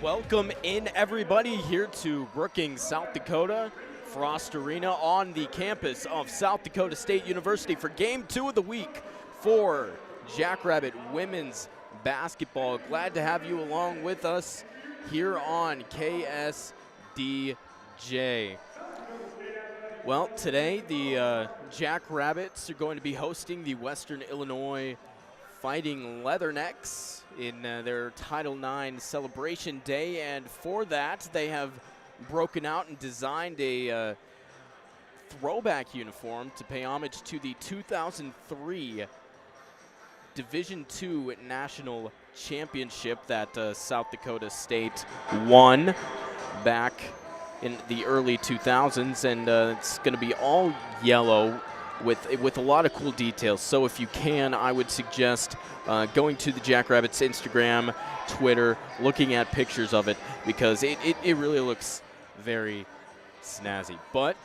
Welcome in, everybody, here to Brookings, South Dakota, Frost Arena on the campus of South Dakota State University for Game 2 of the week for Jackrabbit women's basketball. Glad to have you along with us here on KSDJ. Well, today the Jackrabbits are going to be hosting the Western Illinois Fighting Leathernecks in their Title IX celebration day, and for that they have broken out and designed a throwback uniform to pay homage to the 2003 Division II National Championship that South Dakota State won back in the early 2000s, and it's going to be all yellow with a lot of cool details. So if you can, I would suggest going to the Jackrabbits Instagram, Twitter, looking at pictures of it, because it really looks very snazzy. But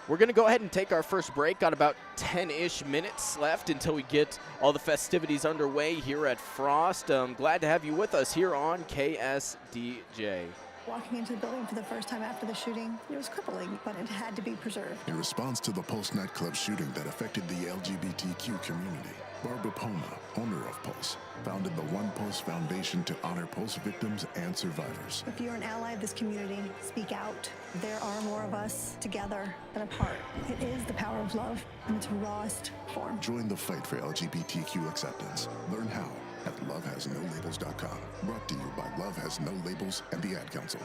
we're going to go ahead and take our first break. Got about 10-ish minutes left until we get all the festivities underway here at Frost. Glad to have you with us here on KSDJ. Walking into the building for the first time after the shooting, it was crippling, but it had to be preserved. In response to the Pulse nightclub shooting that affected the LGBTQ community, Barbara Poma, owner of Pulse, founded the One Pulse Foundation to honor Pulse victims and survivors. If you're an ally of this community, speak out. There are more of us together than apart. It is the power of love in its rawest form. Join the fight for LGBTQ acceptance. Learn how at lovehasnolabels.com. Brought to you by Love Has No Labels and the Ad Council.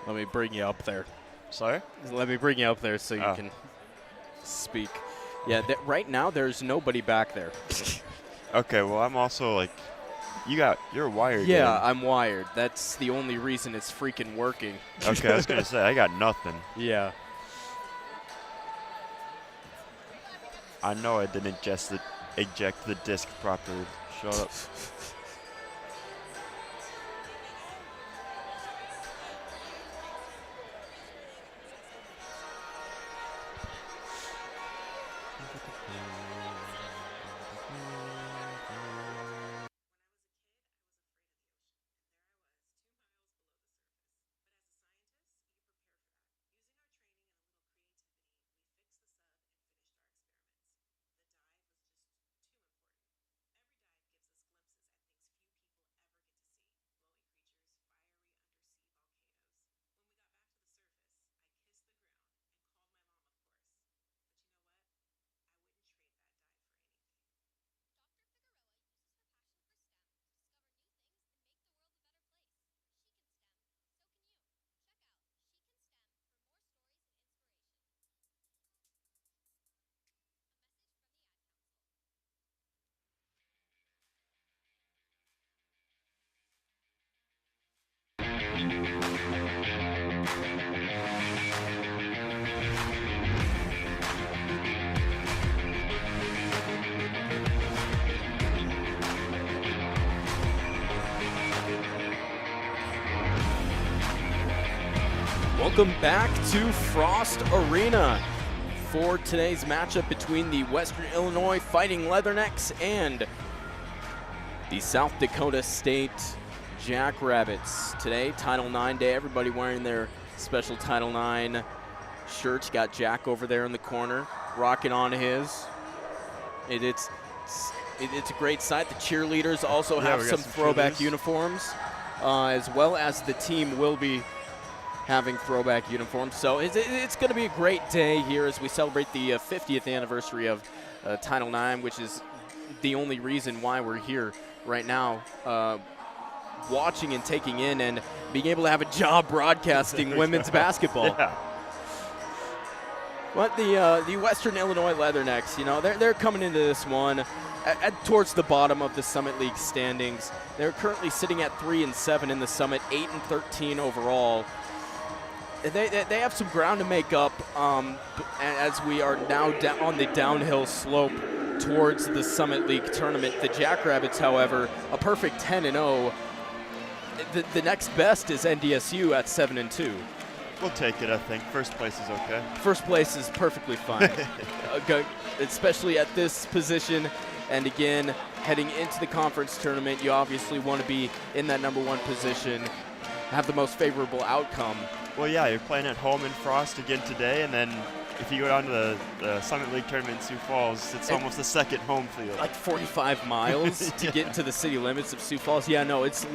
Let me bring you up there. Sorry? Let me bring you up there so you can speak. Yeah, right now there's nobody back there. Okay, well, I'm also like, you're wired. Yeah, in. I'm wired. That's the only reason it's freaking working. Okay, I was going to say, I got nothing. Yeah. I know I didn't eject the disc properly. Shut up. Welcome back to Frost Arena for today's matchup between the Western Illinois Fighting Leathernecks and the South Dakota State Jackrabbits. Today, Title IX Day, everybody wearing their special Title IX shirts. Got Jack over there in the corner, rocking on his. It's a great sight. The cheerleaders also have some throwback uniforms, as well as the team will be having throwback uniforms. So it's going to be a great day here as we celebrate the 50th anniversary of Title IX, which is the only reason why we're here right now. watching and taking in and being able to have a job broadcasting women's basketball. Yeah. But the Western Illinois Leathernecks, they're coming into this one towards the bottom of the Summit League standings. They're currently sitting at 3-7 in the Summit, 8-13 overall. They have some ground to make up as we are now on the downhill slope towards the Summit League tournament. The Jackrabbits, however, a perfect 10-0. The next best is NDSU at 7-2. We'll take it, I think. First place is okay. First place is perfectly fine, especially at this position. And again, heading into the conference tournament, you obviously want to be in that number one position, have the most favorable outcome. Well, yeah, you're playing at home in Frost again today, and then if you go down to the Summit League tournament in Sioux Falls, it's almost the second home field. Like 45 miles to get into the city limits of Sioux Falls. Yeah, no, it's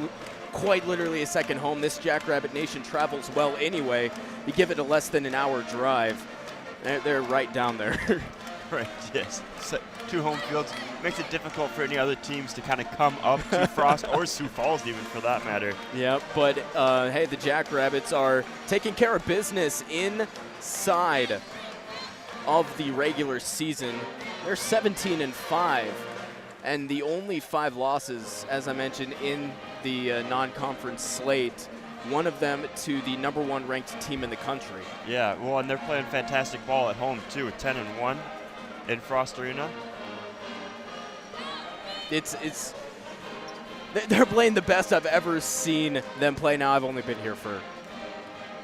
quite literally a second home. This Jackrabbit Nation travels well anyway. You give it a less than an hour drive. They're right down there. Right, yes. So, 2 home fields makes it difficult for any other teams to kind of come up to Frost or Sioux Falls even for that matter. Yeah, but hey, the Jackrabbits are taking care of business inside of the regular season. They're 17-5, and the only 5 losses, as I mentioned, in the non-conference slate, one of them to the number 1 ranked team in the country. Yeah, well, and they're playing fantastic ball at home too, 10-1 in Frost Arena. They're playing the best I've ever seen them play. Now, I've only been here for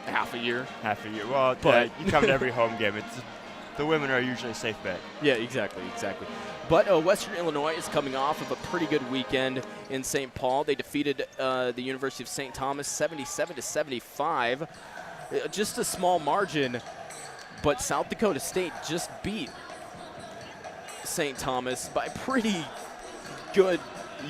half a year. Well, but you come to every home game. The women are usually a safe bet. Yeah, exactly. But Western Illinois is coming off of a pretty good weekend in St. Paul. They defeated the University of St. Thomas 77-75. Just a small margin, but South Dakota State just beat St. Thomas by pretty good.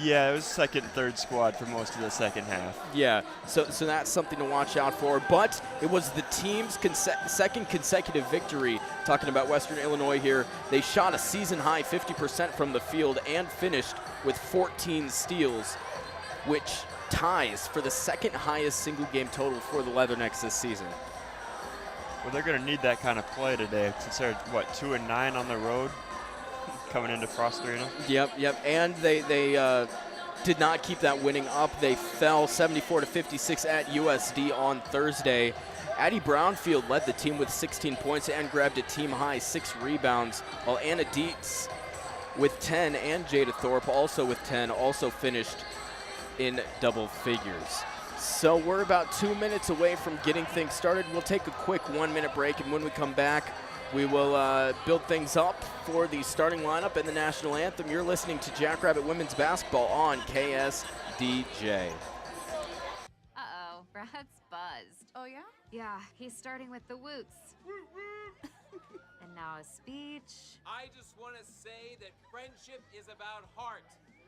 Yeah, it was second, third squad for most of the second half. Yeah, so that's something to watch out for. But it was the team's second consecutive victory. Talking about Western Illinois here, they shot a season-high 50% from the field and finished with 14 steals, which ties for the second highest single-game total for the Leathernecks this season. Well, they're going to need that kind of play today since they're, 2-9 on the road coming into Frost Arena? Yep. And they did not keep that winning up. They fell 74-56 at USD on Thursday. Addie Brownfield led the team with 16 points and grabbed a team-high 6 rebounds, while Anna Dietz with 10 and Jada Thorpe also with 10 also finished in double figures. So we're about 2 minutes away from getting things started. We'll take a quick 1-minute break, and when we come back, we will build things up for the starting lineup and the national anthem. You're listening to Jackrabbit Women's Basketball on KSDJ. Uh-oh, Brad's buzzed. Oh, yeah? Yeah, he's starting with the woots. And now a speech. I just want to say that friendship is about heart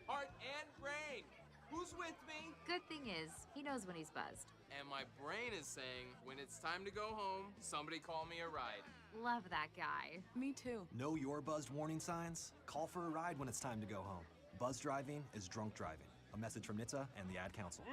and brain. Who's with me? Good thing is, he knows when he's buzzed. And my brain is saying, when it's time to go home, somebody call me a ride. Love that guy. Me too. Know your buzzed warning signs? Call for a ride when it's time to go home. Buzz driving is drunk driving. A message from NHTSA and the Ad Council.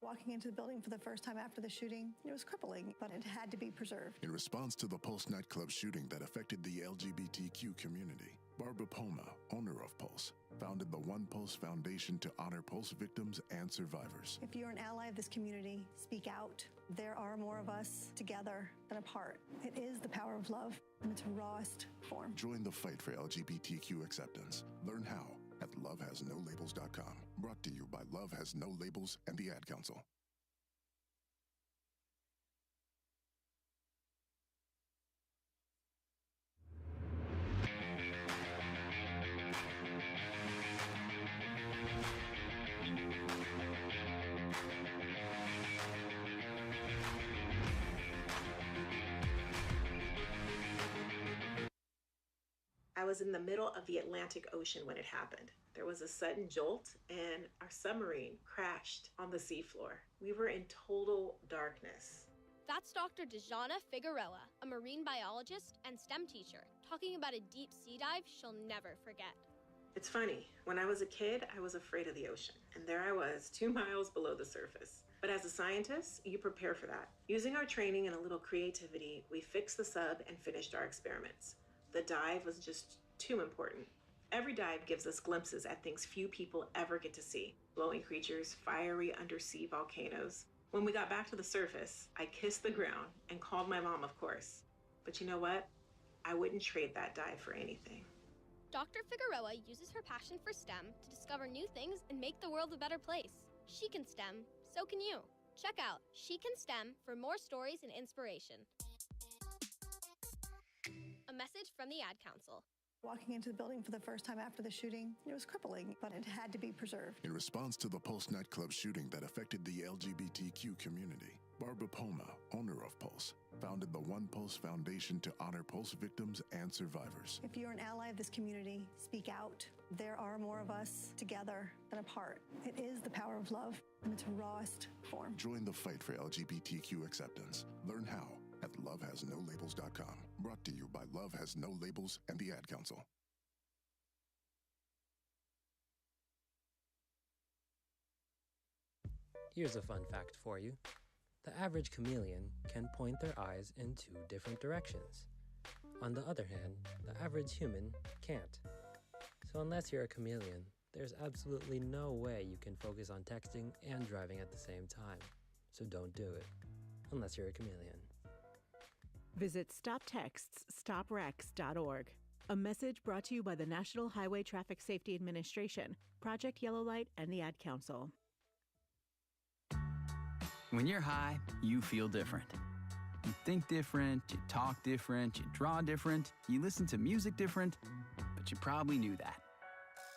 Walking into the building for the first time after the shooting, it was crippling, but it had to be preserved. In response to the Pulse nightclub shooting that affected the LGBTQ community, Barbara Poma, owner of Pulse, founded the One Pulse Foundation to honor Pulse victims and survivors. If you're an ally of this community, speak out. There are more of us together than apart. It is the power of love in its rawest form. Join the fight for LGBTQ acceptance. Learn how at lovehasnolabels.com. Brought to you by Love Has No Labels and the Ad Council. I was in the middle of the Atlantic Ocean when it happened. There was a sudden jolt and our submarine crashed on the seafloor. We were in total darkness. That's Dr. Dejana Figuerella, a marine biologist and STEM teacher, talking about a deep sea dive she'll never forget. It's funny, when I was a kid, I was afraid of the ocean, and there I was, 2 miles below the surface. But as a scientist, you prepare for that. Using our training and a little creativity, we fixed the sub and finished our experiments. The dive was just too important. Every dive gives us glimpses at things few people ever get to see. Glowing creatures, fiery undersea volcanoes. When we got back to the surface, I kissed the ground and called my mom, of course. But you know what? I wouldn't trade that dive for anything. Dr. Figueroa uses her passion for STEM to discover new things and make the world a better place. She can STEM, so can you. Check out She Can STEM for more stories and inspiration. A message from the Ad Council. Walking into the building for the first time after the shooting, it was crippling, but it had to be preserved. In response to the Pulse nightclub shooting that affected the LGBTQ community, Barbara Poma, owner of Pulse, founded the One Pulse Foundation to honor Pulse victims and survivors. If you're an ally of this community, speak out. There are more of us together than apart. It is the power of love in its rawest form. Join the fight for LGBTQ acceptance. Learn how at lovehasnolabels.com. Brought to you by Love Has No Labels and the Ad Council. Here's a fun fact for you. The average chameleon can point their eyes in 2 different directions. On the other hand, the average human can't. So unless you're a chameleon, there's absolutely no way you can focus on texting and driving at the same time. So don't do it, unless you're a chameleon. Visit StopTextsStopWrecks.org. A message brought to you by the National Highway Traffic Safety Administration, Project Yellow Light, and the Ad Council. When you're high, you feel different. You think different, you talk different, you draw different, you listen to music different, but you probably knew that.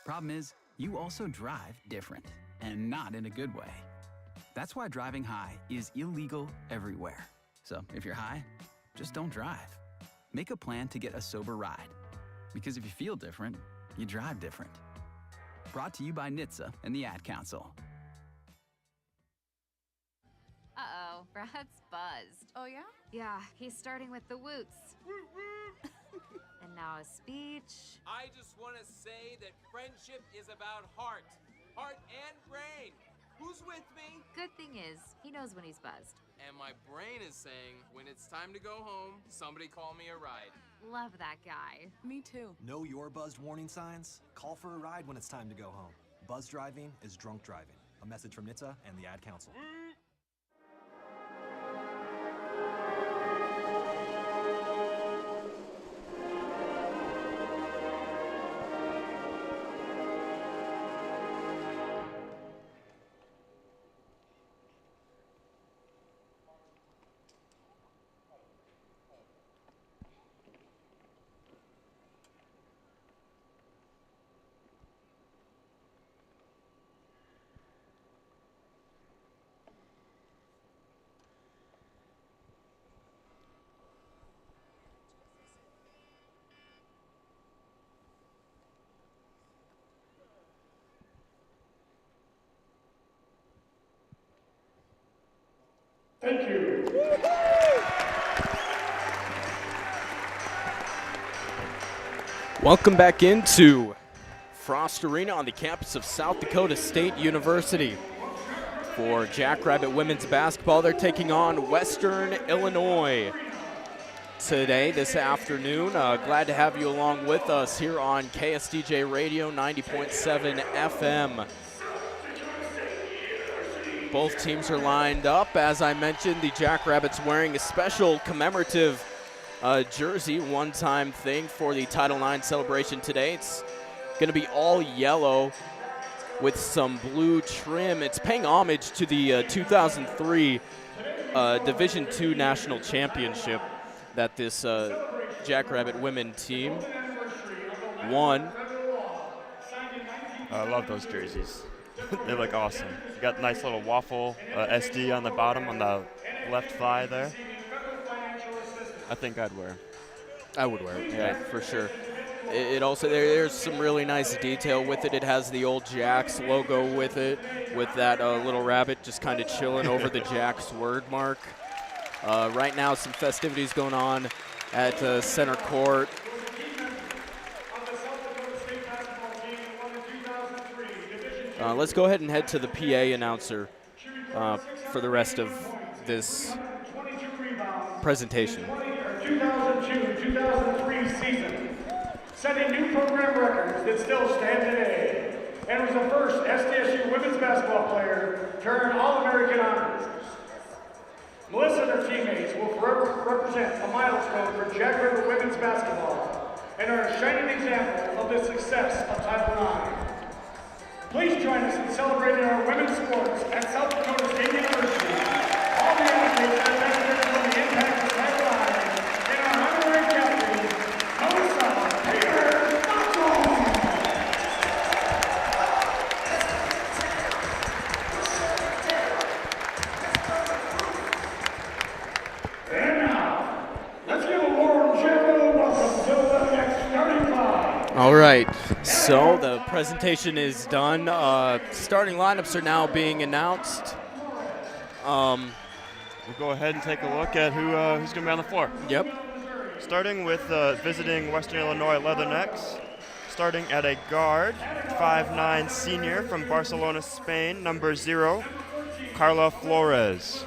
Problem is, you also drive different, and not in a good way. That's why driving high is illegal everywhere. So if you're high, just don't drive. Make a plan to get a sober ride. Because if you feel different, you drive different. Brought to you by NHTSA and the Ad Council. Uh-oh, Brad's buzzed. Oh, yeah? Yeah, he's starting with the woots. And now a speech. I just want to say that friendship is about heart and brain. Who's with me? Good thing is, he knows when he's buzzed. And my brain is saying, when it's time to go home, somebody call me a ride. Love that guy. Me too. Know your buzzed warning signs? Call for a ride when it's time to go home. Buzz driving is drunk driving. A message from NHTSA and the Ad Council. Thank you. Welcome back into Frost Arena on the campus of South Dakota State University. For Jackrabbit women's basketball, they're taking on Western Illinois today, this afternoon. Glad to have you along with us here on KSDJ Radio 90.7 FM. Both teams are lined up. As I mentioned, the Jackrabbits wearing a special commemorative jersey, one-time thing for the Title IX celebration today. It's going to be all yellow with some blue trim. It's paying homage to the 2003 Division II National Championship that this Jackrabbit women team won. I love those jerseys. They look awesome. You got nice little waffle SD on the bottom on the left thigh there. I think I'd wear. I would wear it, yeah, for sure. It also, there's some really nice detail with it. It has the old Jacks logo with it, with that little rabbit just kind of chilling over the Jacks word mark. Right now, some festivities going on at center court. Let's go ahead and head to the PA announcer for the rest of this presentation. 2002-2003 season, setting new program records that still stand today, and was the first SDSU women's basketball player to earn All-American honors. Melissa and her teammates will forever represent a milestone for Jackrabbit women's basketball and are a shining example of the success of Title IX. Please join us in celebrating our women's sports at South Dakota State University. All the athletes that benefited from the impact of Title IX and our honorary captain, Melissa Taylor-Stockton. And now, let's give a warm, general welcome to the next starting five. All right, so the presentation is done. Starting lineups are now being announced. We'll go ahead and take a look at who's going to be on the floor. Yep. Starting with visiting Western Illinois Leathernecks. Starting at a guard, 5'9" senior from Barcelona, Spain, number 0, Carla Flores.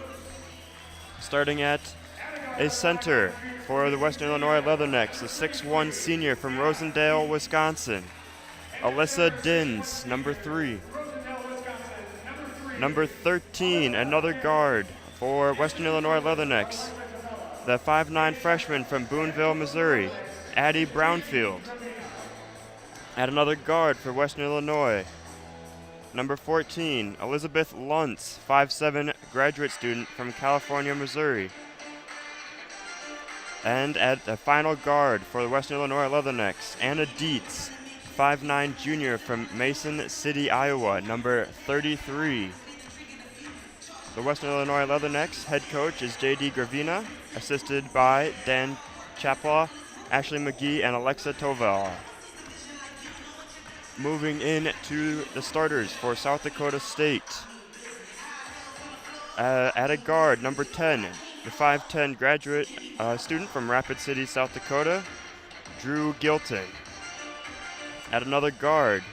Starting at a center for the Western Illinois Leathernecks, a 6'1" senior from Rosendale, Wisconsin, Alyssa Dins, number 3. Number 13, another guard for Western Illinois Leathernecks, the 5'9" freshman from Boonville, Missouri, Addie Brownfield. At another guard for Western Illinois, number 14, Elizabeth Luntz, 5'7" graduate student from California, Missouri. And at the final guard for the Western Illinois Leathernecks, Anna Dietz, 5'9" junior from Mason City, Iowa, number 33. The Western Illinois Leathernecks head coach is J.D. Gravina, assisted by Dan Chapla, Ashley McGee, and Alexa Tovar. Moving in to the starters for South Dakota State. At a guard, number 10, the 5'10" graduate student from Rapid City, South Dakota, Drew Gilting. At another guard,